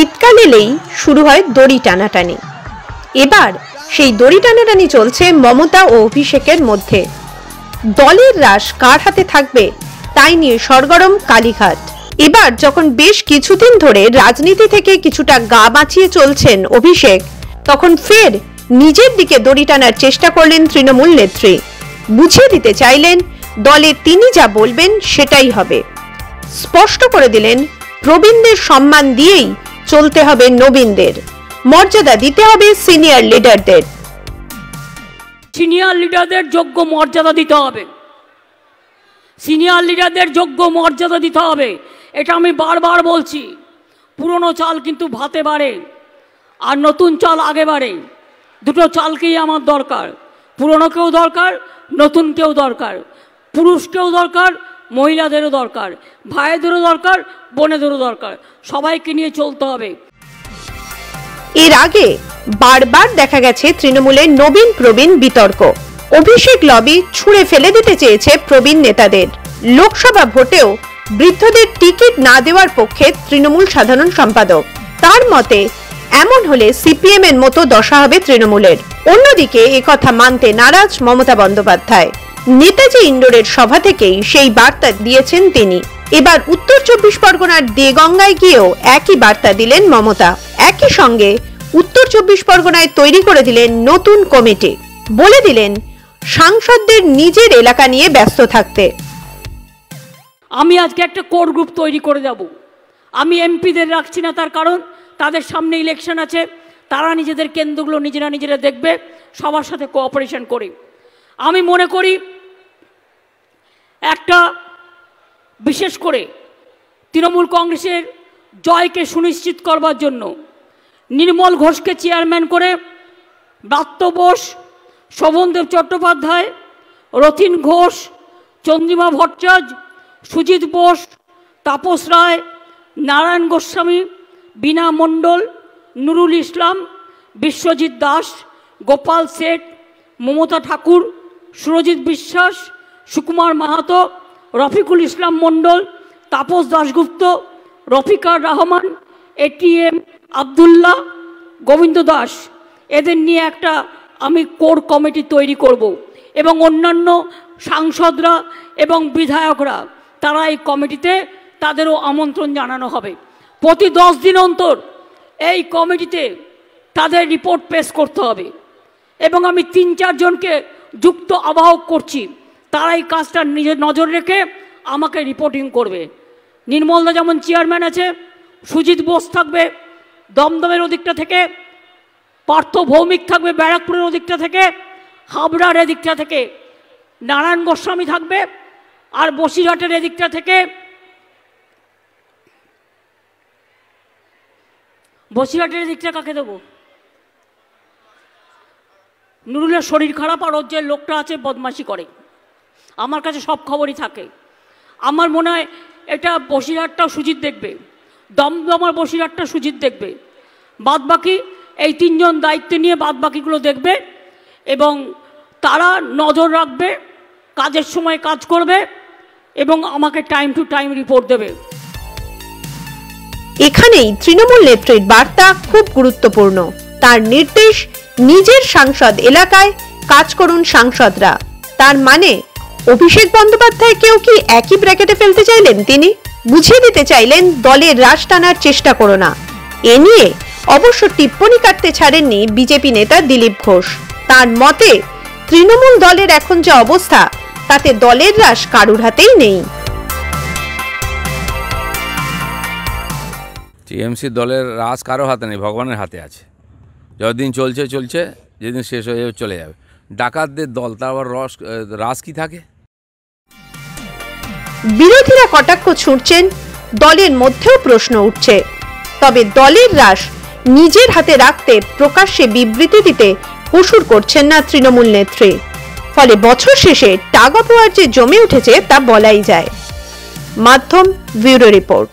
শীতকাল এলেই শুরু হয় দড়ি টানাটানি। এবার সেই দড়ি টানাটানি চলছে মমতা ও অভিষেকের মধ্যে। দলের রাশ কার হাতে থাকবে তাই নিয়ে সরগরম কালীঘাট। এবার যখন বেশ কিছুদিন ধরে রাজনীতি থেকে কিছুটা গা বাঁচিয়ে চলছেন অভিষেক, তখন ফের নিজের দিকে দড়ি টানার চেষ্টা করলেন তৃণমূল নেত্রী। বুঝিয়ে দিতে চাইলেন দলে তিনি যা বলবেন সেটাই হবে। স্পষ্ট করে দিলেন প্রবীণদের সম্মান দিয়েই চলতে হবে নবীনদের, মর্যাদা দিতে হবে সিনিয়র লিডারদের। সিনিয়র লিডারদের যোগ্য মর্যাদা দিতে হবে, সিনিয়র লিডারদের যোগ্য মর্যাদা দিতে হবে। এটা আমি বারবার বলছি। পুরনো চাল কিন্তু ভাতে বাড়ে আর নতুন চাল আগে বাড়ে। দুটো চালকেই আমার দরকার, পুরনোকেও দরকার, নতুনকেও দরকার, পুরুষকেও দরকার, মহিলাদেরও দরকার, ভাইদেরও দরকার, বোনেদেরও দরকার, সবাইকে নিয়ে চলতে হবে। এর আগে বারবার দেখা গেছে তৃণমূলের নবীন প্রবীণ বিতর্ক। অভিষেক লবি ছুঁড়ে ফেলে দিতে চেয়েছে প্রবীণ নেতাদের। লোকসভা ভোটেও বৃদ্ধদের টিকিট না দেওয়ার পক্ষে তৃণমূল সাধারণ সম্পাদক। তার মতে এমন হলে সিপিএম এর মতো দশা হবে তৃণমূলের। অন্যদিকে একথা মানতে নারাজ মমতা বন্দ্যোপাধ্যায়। নেতাজি ইন্ডোরের সভা থেকেই সেই বার্তা দিয়েছেন তিনি। এবার উত্তর 24 পরগনার দেগঙ্গায় গিয়েও একই বার্তা দিলেন মমতা। একই সঙ্গে উত্তর 24 পরগনায় তৈরি করে দিলেন নতুন কমিটি। বলে দিলেন সাংসদদের নিজের এলাকা নিয়ে ব্যস্ত থাকতে। আমি আজকে একটা কোর গ্রুপ তৈরি করে যাব। আমি এমপিদের রাখছি না, তার কারণ তাদের সামনে ইলেকশন আছে, তারা নিজেদের কেন্দ্রগুলো নিজেরা দেখবে সবার সাথে কোঅপারেশন করে। আমি মনে করি একটা বিশেষ করে তৃণমূল কংগ্রেসের জয়কে সুনিশ্চিত করবার জন্য নির্মল ঘোষকে চেয়ারম্যান করে ব্রাত্য বোস, শোভনদেব চট্টোপাধ্যায়, রথিন ঘোষ, চন্দ্রিমা ভট্টাচার্য, সুজিত বোস, তাপস রায়, নারায়ণ গোস্বামী, বীণা মণ্ডল, নুরুল ইসলাম, বিশ্বজিৎ দাস, গোপাল শেঠ, মমতা ঠাকুর, সুরজিৎ বিশ্বাস, সুকুমার মাহাতো, রফিকুল ইসলাম মণ্ডল, তাপস দাশগুপ্ত, রফিকার রহমান, এটিএম আবদুল্লাহ, গোবিন্দ দাস, এদের নিয়ে একটা আমি কোর কমিটি তৈরি করব এবং অন্যান্য সাংসদরা এবং বিধায়করা তারা এই কমিটিতে তাদেরও আমন্ত্রণ জানানো হবে। প্রতি 10 দিন অন্তর এই কমিটিতে তাদের রিপোর্ট পেশ করতে হবে এবং আমি 3-4 জনকে যুক্ত আহ্বায়ক করছি, তারা এই কাজটা নিজের নজর রেখে আমাকে রিপোর্টিং করবে। নির্মলদা যেমন চেয়ারম্যান আছে, সুজিত বোস থাকবে দমদমের ওদিকটা থেকে, পার্থ ভৌমিক থাকবে ব্যারাকপুরের ওদিকটা থেকে, হাবড়ার এদিকটা থেকে, নারায়ণ গোস্বামী থাকবে, আর বসিরহাটের এদিকটা থেকে বসিরহাটের দিকটা কাকে দেবো? নুরুলের শরীর খারাপ আর ওর যে লোকটা আছে বদমাশি করে, আমার কাছে সব খবরই থাকে। আমার মনে হয় এটা বসিরহাটটাও সুজিত দেখবে, দমদম আর বসিরহাটটা সুজিত দেখবে, বাদবাকি এই 3 জন দায়িত্ব নিয়ে বাদবাকিগুলো দেখবে এবং তারা নজর রাখবে, কাজের সময় কাজ করবে এবং আমাকে টাইম টু টাইম রিপোর্ট দেবে। এখানেই তৃণমূল নেত্রীর বার্তা খুব গুরুত্বপূর্ণ। তার নির্দেশ নিজের সাংসদ এলাকায় কাজ করুন সাংসদরা। তার মানে অভিষেক বন্দ্যোপাধ্যায়কেও কি একই ব্র্যাকেটে ফেলতে চাইলেন তিনি? বুঝিয়ে দিতে চাইলেন দলের রাশ টানার চেষ্টা করো না। এ নিয়ে অবশ্য টিপ্পনি কাটতে ছাড়েননি বিজেপি নেতা দিলীপ ঘোষ। তার মতে তৃণমূল দলের এখন যে অবস্থা তাতে দলের রাশ কারুর হাতেই নেই। টিএমসি দলের রাজ কারো হাতে নেই, ভগবানের হাতে আছে। যতদিন চলছে চলছে, যেদিন শেষ হয়ে যাবে চলে যাবে। ডাকাতদের দল, তার আবার রাজ কি থাকে? বিরোধীরা কটাক্ষ ছুঁড়ছেন, দলের মধ্যেও প্রশ্ন উঠছে। তবে দলের রাশ নিজের হাতে রাখতে প্রকাশ্যে বিবৃতি দিতে কসুর করছেন না তৃণমূল নেত্রী। ফলে বছর শেষে টাগ অফ ওয়ার যে জমে উঠেছে তা বলাই যায়। মাধ্যম ব্যুরো রিপোর্ট।